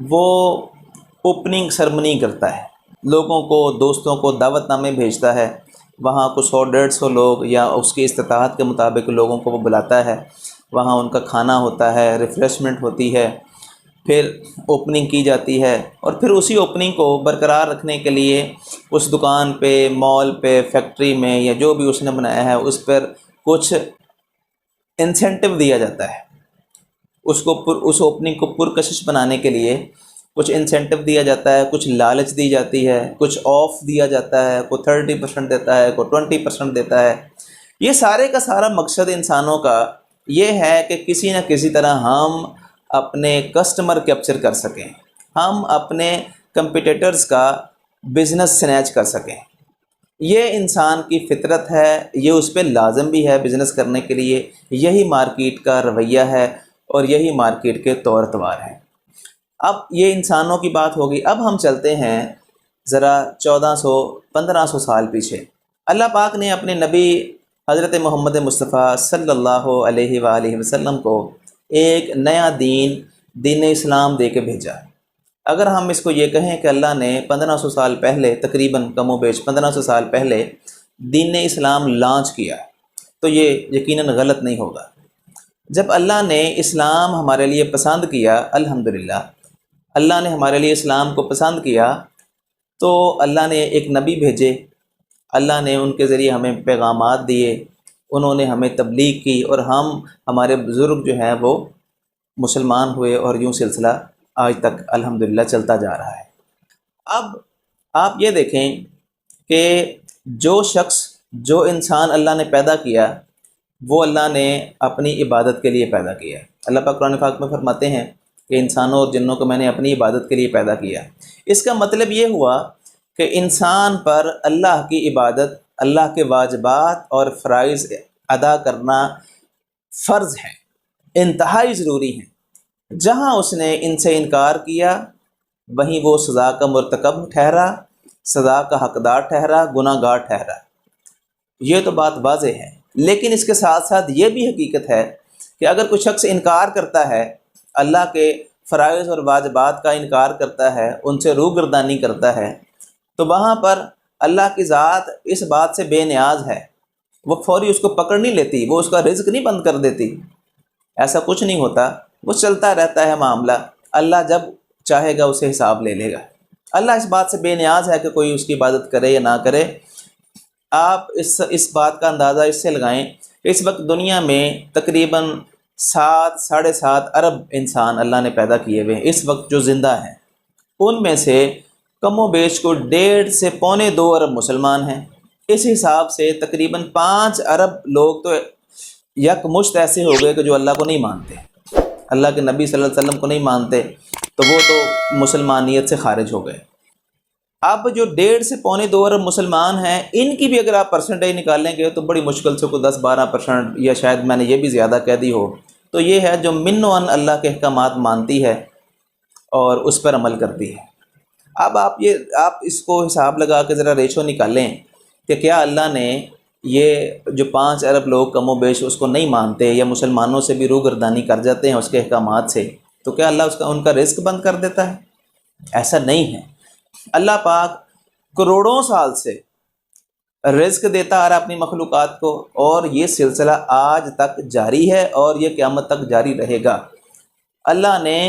وہ opening ceremony کرتا ہے، لوگوں کو، دوستوں کو دعوت نامے بھیجتا ہے، وہاں کچھ 100-150 لوگ یا اس کی استطاعت کے مطابق لوگوں کو وہ بلاتا ہے، وہاں ان کا کھانا ہوتا ہے، ریفریشمنٹ ہوتی ہے، پھر اوپننگ کی جاتی ہے، اور پھر اسی اوپننگ کو برقرار رکھنے کے لیے اس دکان پہ، مال پہ، فیکٹری میں، یا جو بھی اس نے بنایا ہے اس پر کچھ انسینٹو دیا جاتا ہے، اس اوپننگ کو پرکشش بنانے کے لیے کچھ انسینٹو دیا جاتا ہے، کچھ لالچ دی جاتی ہے، کچھ آف دیا جاتا ہے، کوئی 30% دیتا ہے، کوئی 20% دیتا ہے۔ یہ سارے کا سارا مقصد انسانوں کا یہ ہے کہ کسی نہ کسی طرح ہم اپنے کسٹمر کیپچر کر سکیں، ہم اپنے کمپیٹیٹرز کا بزنس سنیچ کر سکیں۔ یہ انسان کی فطرت ہے، یہ اس پہ لازم بھی ہے بزنس کرنے کے لیے، یہی مارکیٹ کا رویہ ہے اور یہی مارکیٹ کے طور اتوار ہیں۔ اب یہ انسانوں کی بات ہوگی، اب ہم چلتے ہیں ذرا 1400-1500 سال پیچھے۔ اللہ پاک نے اپنے نبی حضرت محمد مصطفیٰ صلی اللہ علیہ وآلہ وسلم کو ایک نیا دین اسلام دے کے بھیجا۔ اگر ہم اس کو یہ کہیں کہ اللہ نے 1500 سال پہلے، تقریباً کم و بیش 1500 سال پہلے دین اسلام لانچ کیا، تو یہ یقیناً غلط نہیں ہوگا۔ جب اللہ نے اسلام ہمارے لیے پسند کیا، الحمدللہ اللہ نے ہمارے لیے اسلام کو پسند کیا، تو اللہ نے ایک نبی بھیجے، اللہ نے ان کے ذریعے ہمیں پیغامات دیے، انہوں نے ہمیں تبلیغ کی، اور ہمارے بزرگ جو ہیں وہ مسلمان ہوئے، اور یوں سلسلہ آج تک الحمدللہ چلتا جا رہا ہے۔ اب آپ یہ دیکھیں کہ جو انسان اللہ نے پیدا کیا، وہ اللہ نے اپنی عبادت کے لیے پیدا کیا۔ اللہ پاک قرآن پاک میں فرماتے ہیں کہ انسانوں اور جنوں کو میں نے اپنی عبادت کے لیے پیدا کیا۔ اس کا مطلب یہ ہوا کہ انسان پر اللہ کی عبادت، اللہ کے واجبات اور فرائض ادا کرنا فرض ہے، انتہائی ضروری ہے۔ جہاں اس نے ان سے انکار کیا، وہیں وہ سزا کا مرتکب ٹھہرا، سزا کا حقدار ٹھہرا، گناہ گار ٹھہرا۔ یہ تو بات واضح ہے، لیکن اس کے ساتھ ساتھ یہ بھی حقیقت ہے کہ اگر کوئی شخص انکار کرتا ہے، اللہ کے فرائض اور واجبات کا انکار کرتا ہے، ان سے روگردانی کرتا ہے، تو وہاں پر اللہ کی ذات اس بات سے بے نیاز ہے، وہ فوری اس کو پکڑ نہیں لیتی، وہ اس کا رزق نہیں بند کر دیتی، ایسا کچھ نہیں ہوتا، وہ چلتا رہتا ہے معاملہ، اللہ جب چاہے گا اسے حساب لے لے گا۔ اللہ اس بات سے بے نیاز ہے کہ کوئی اس کی عبادت کرے یا نہ کرے۔ آپ اس بات کا اندازہ اس سے لگائیں کہ اس وقت دنیا میں تقریباً 7-7.5 ارب انسان اللہ نے پیدا کیے ہوئے ہیں اس وقت جو زندہ ہیں، ان میں سے کم و بیش کو 1.5 سے 1.25 ارب مسلمان ہیں۔ اس حساب سے تقریباً 5 ارب لوگ تو یکمشت ایسے ہو گئے کہ جو اللہ کو نہیں مانتے، اللہ کے نبی صلی اللہ علیہ وسلم کو نہیں مانتے، تو وہ تو مسلمانیت سے خارج ہو گئے۔ اب جو 1.5 سے 1.25 ارب مسلمان ہیں، ان کی بھی اگر آپ پرسنٹیج نکالیں گے تو بڑی مشکل سے کوئی 10-12%، یا شاید میں نے یہ بھی زیادہ کہہ دی ہو، تو یہ ہے جو من و ان اللہ کے احکامات مانتی ہے اور اس پر عمل کرتی ہے۔ اب آپ اس کو حساب لگا کے ذرا ریشو نکالیں کہ کیا اللہ نے یہ جو 5 ارب لوگ کم و بیش اس کو نہیں مانتے یا مسلمانوں سے بھی روگردانی کر جاتے ہیں اس کے احکامات سے، تو کیا اللہ ان کا رزق بند کر دیتا ہے؟ ایسا نہیں ہے۔ اللہ پاک کروڑوں سال سے رزق دیتا آ رہا اپنی مخلوقات کو، اور یہ سلسلہ آج تک جاری ہے اور یہ قیامت تک جاری رہے گا۔ اللہ نے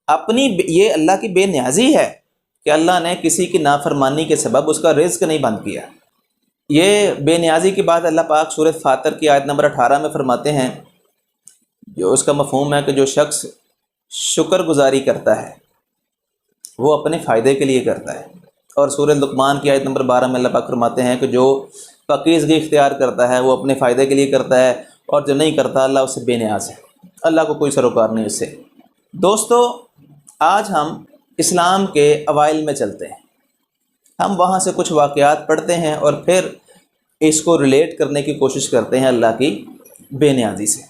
یہ اللہ کی بے نیازی ہے کہ اللہ نے کسی کی نافرمانی کے سبب اس کا رزق نہیں بند کیا۔ یہ بے نیازی کی بات اللہ پاک سورۃ فاطر کی آیت نمبر 18 میں فرماتے ہیں، جو اس کا مفہوم ہے کہ جو شخص شکر گزاری کرتا ہے وہ اپنے فائدے کے لیے کرتا ہے، اور سورۃ لقمان کی آیت نمبر 12 میں اللہ پاک فرماتے ہیں کہ جو پاکیزگی اختیار کرتا ہے وہ اپنے فائدے کے لیے کرتا ہے، اور جو نہیں کرتا اللہ اس سے بے نیاز ہے، اللہ کو کوئی سروکار نہیں اس سے۔ دوستو، آج ہم اسلام کے اوائل میں چلتے ہیں، ہم وہاں سے کچھ واقعات پڑھتے ہیں اور پھر اس کو ریلیٹ کرنے کی کوشش کرتے ہیں اللہ کی بے نیازی سے۔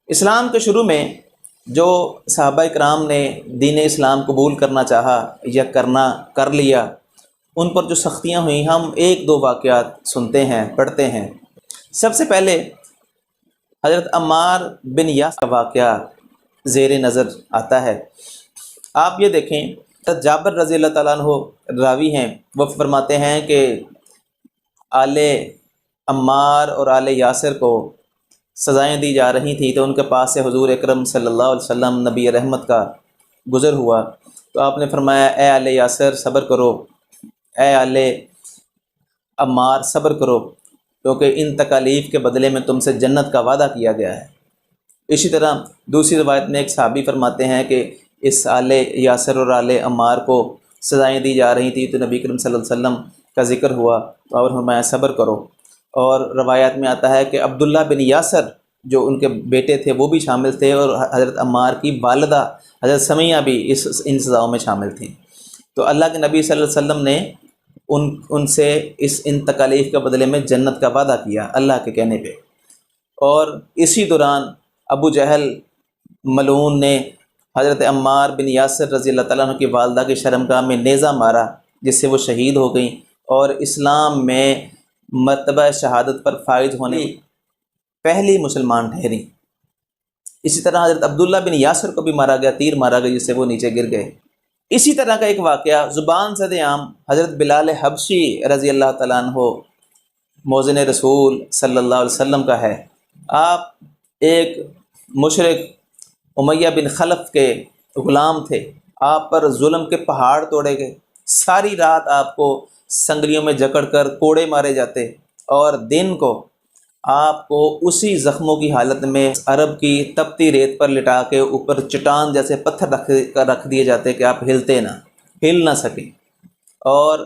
اسلام کے شروع میں جو صحابہ کرام نے دین اسلام قبول کرنا چاہا یا کر لیا، ان پر جو سختیاں ہوئیں، ہم 1-2 واقعات سنتے ہیں، پڑھتے ہیں۔ سب سے پہلے حضرت عمار بن یاسر کا واقعہ زیر نظر آتا ہے آپ یہ دیکھیں جابر رضی اللہ تعالیٰ عنہ راوی ہیں، وہ فرماتے ہیں کہ آل عمار اور آل یاسر کو سزائیں دی جا رہی تھیں، تو ان کے پاس سے حضور اکرم صلی اللہ علیہ وسلم نبی رحمت کا گزر ہوا، تو آپ نے فرمایا اے آل یاسر صبر کرو، اے آل عمار صبر کرو، کیونکہ ان تکالیف کے بدلے میں تم سے جنت کا وعدہ کیا گیا ہے۔ اسی طرح دوسری روایت میں ایک صحابی فرماتے ہیں کہ اس آل یاسر اور آل عمار کو سزائیں دی جا رہی تھیں، تو نبی کریم صلی اللہ علیہ وسلم کا ذکر ہوا تو اور فرمایا صبر کرو۔ اور روایات میں آتا ہے کہ عبداللہ بن یاسر جو ان کے بیٹے تھے وہ بھی شامل تھے، اور حضرت عمار کی والدہ حضرت سمیہ بھی ان سزاؤں میں شامل تھیں۔ تو اللہ کے نبی صلی اللہ علیہ وسلم نے ان سے ان تکالیف کے بدلے میں جنت کا وعدہ کیا اللہ کے کہنے پہ۔ اور اسی دوران ابو جہل ملعون نے حضرت عمار بن یاسر رضی اللہ تعالیٰ عنہ کی والدہ کی شرمگاہ میں نیزہ مارا، جس سے وہ شہید ہو گئیں اور اسلام میں مرتبہ شہادت پر فائز ہونے پہلی مسلمان ٹھہری۔ اسی طرح حضرت عبداللہ بن یاسر کو بھی مارا گیا، تیر مارا گیا جس سے وہ نیچے گر گئے۔ اسی طرح کا ایک واقعہ زبان زد عام حضرت بلال حبشی رضی اللہ تعالیٰ عنہ مؤذن رسول صلی اللہ علیہ وسلم کا ہے۔ آپ ایک مشرک امیہ بن خلف کے غلام تھے، آپ پر ظلم کے پہاڑ توڑے گئے، ساری رات آپ کو سنگلیوں میں جکڑ کر کوڑے مارے جاتے، اور دن کو آپ کو اسی زخموں کی حالت میں عرب کی تپتی ریت پر لٹا کے اوپر چٹان جیسے پتھر رکھ دیے جاتے کہ آپ ہل نہ سکیں۔ اور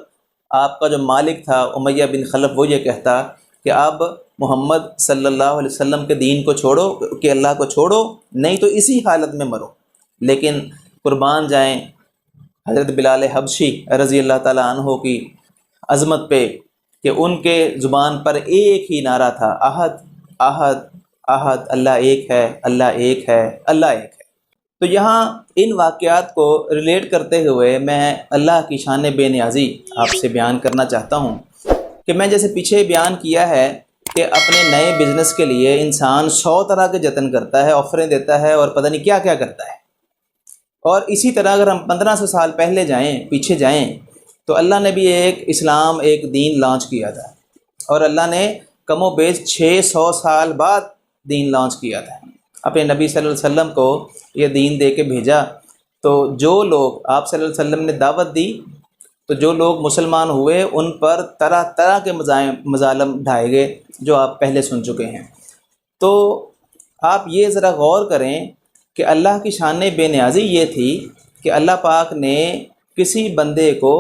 آپ کا جو مالک تھا امیہ بن خلف وہ یہ کہتا کہ اب محمد صلی اللہ علیہ وسلم کے دین کو چھوڑو، کہ اللہ کو چھوڑو، نہیں تو اسی حالت میں مرو۔ لیکن قربان جائیں حضرت بلال حبشی رضی اللہ تعالیٰ عنہ کی عظمت پہ کہ ان کے زبان پر ایک ہی نعرہ تھا، احد احد احد، اللہ ایک ہے، اللہ ایک ہے، اللہ ایک ہے۔ تو یہاں ان واقعات کو ریلیٹ کرتے ہوئے میں اللہ کی شان بے نیازی آپ سے بیان کرنا چاہتا ہوں کہ میں جیسے پیچھے بیان کیا ہے کہ اپنے نئے بزنس کے لیے انسان 100 طرح کے جتن کرتا ہے، آفریں دیتا ہے اور پتہ نہیں کیا کیا کرتا ہے۔ اور اسی طرح اگر ہم 1500 سال پہلے پیچھے جائیں تو اللہ نے بھی اسلام ایک دین لانچ کیا تھا، اور اللہ نے کم و بیش 600 سال بعد دین لانچ کیا تھا، اپنے نبی صلی اللہ علیہ وسلم کو یہ دین دے کے بھیجا۔ تو جو لوگ آپ صلی اللہ علیہ وسلم نے دعوت دی، تو جو لوگ مسلمان ہوئے ان پر طرح طرح کے مظالم ڈھائے گئے جو آپ پہلے سن چکے ہیں۔ تو آپ یہ ذرا غور کریں کہ اللہ کی شان بے نیازی یہ تھی کہ اللہ پاک نے کسی بندے کو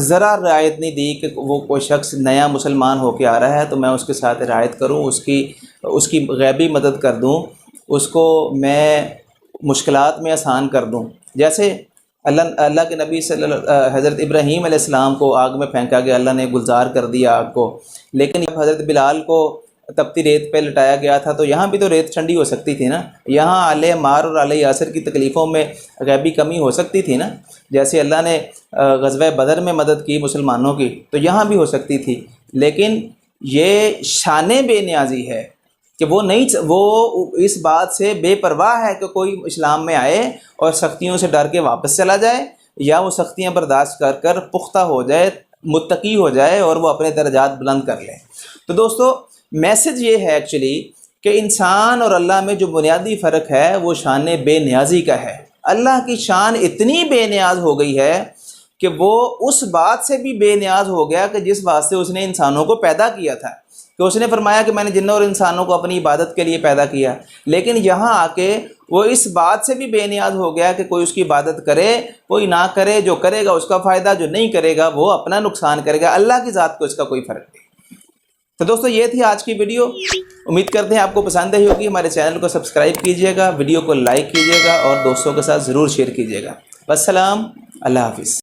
ذرا رعایت نہیں دی کہ وہ کوئی شخص نیا مسلمان ہو کے آ رہا ہے تو میں اس کے ساتھ رعایت کروں، اس کی غیبی مدد کر دوں، اس کو میں مشکلات میں آسان کر دوں۔ جیسے اللہ کے نبی حضرت ابراہیم علیہ السلام کو آگ میں پھینکا گیا، اللہ نے گلزار کر دیا آگ کو، لیکن حضرت بلال کو تپتی ریت پہ لٹایا گیا تھا تو یہاں بھی تو ریت ٹھنڈی ہو سکتی تھی نا، یہاں آل عمار اور آل یاسر کی تکلیفوں میں غیبی کمی ہو سکتی تھی نا، جیسے اللہ نے غزوہ بدر میں مدد کی مسلمانوں کی تو یہاں بھی ہو سکتی تھی۔ لیکن یہ شان بے نیازی ہے کہ وہ اس بات سے بے پرواہ ہے کہ کوئی اسلام میں آئے اور سختیوں سے ڈر کے واپس چلا جائے، یا وہ سختیاں برداشت کر پختہ ہو جائے، متقی ہو جائے اور وہ اپنے درجات بلند کر لے۔ تو دوستو میسج یہ ہے ایکچولی کہ انسان اور اللہ میں جو بنیادی فرق ہے وہ شان بے نیازی کا ہے۔ اللہ کی شان اتنی بے نیاز ہو گئی ہے کہ وہ اس بات سے بھی بے نیاز ہو گیا کہ جس بات سے اس نے انسانوں کو پیدا کیا تھا، کہ اس نے فرمایا کہ میں نے جنوں اور انسانوں کو اپنی عبادت کے لیے پیدا کیا، لیکن یہاں آ کے وہ اس بات سے بھی بے نیاز ہو گیا کہ کوئی اس کی عبادت کرے کوئی نہ کرے، جو کرے گا اس کا فائدہ، جو نہیں کرے گا وہ اپنا نقصان کرے گا، اللہ کی ذات کو اس کا کوئی فرق نہیں۔ تو دوستو یہ تھی آج کی ویڈیو، امید کرتے ہیں آپ کو پسند آئی ہوگی۔ ہمارے چینل کو سبسکرائب کیجیے گا، ویڈیو کو لائک کیجیے گا اور دوستوں کے ساتھ ضرور شیئر کیجیے گا۔ والسلام، اللہ حافظ۔